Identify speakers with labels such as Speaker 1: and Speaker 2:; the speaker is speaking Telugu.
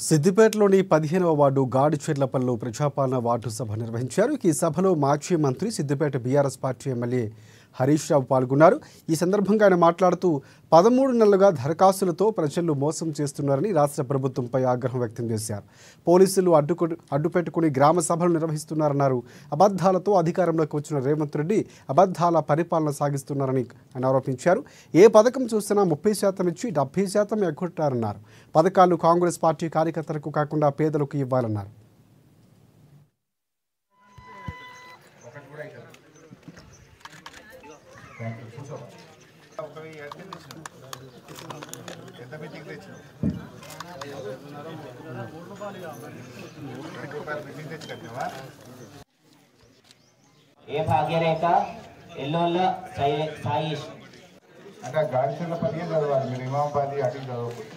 Speaker 1: సిద్దిపేటలోని 15వ వార్డు గాడిచెర్లపల్లిలో ప్రజాపాలన వార్డు సభ నిర్వహించారు. ఈ సభలో మాజీ మంత్రి Siddipet BRS party MLA Harish Rao పాల్గొన్నారు. ఈ సందర్భంగా ఆయన మాట్లాడుతూ 13 నెలలుగా దరఖాస్తులతో ప్రజలు మోసం చేస్తున్నారని రాష్ట్ర ప్రభుత్వంపై ఆగ్రహం వ్యక్తం చేశారు. పోలీసులు అడ్డుపెట్టుకుని గ్రామ సభలు నిర్వహిస్తున్నారన్నారు. అబద్ధాలతో అధికారంలోకి వచ్చిన రేవంత్ రెడ్డి అబద్ధాల పరిపాలన సాగిస్తున్నారని ఆయన ఆరోపించారు. ఏ పథకం చూసినా 30% ఇచ్చి 70% ఎగ్గొట్టారన్నారు. పథకాలు కాంగ్రెస్ పార్టీ కార్యకర్తలకు కాకుండా పేదలకు ఇవ్వాలన్నారు.
Speaker 2: ఏ భాగ్యరేఖ ఎల్లోళ్ళ సాయిష్
Speaker 3: అంటే గాడిచెర్లపల్లి చదవాలి. మీరు ఇమాంపల్లి అటు చదవకూడదు.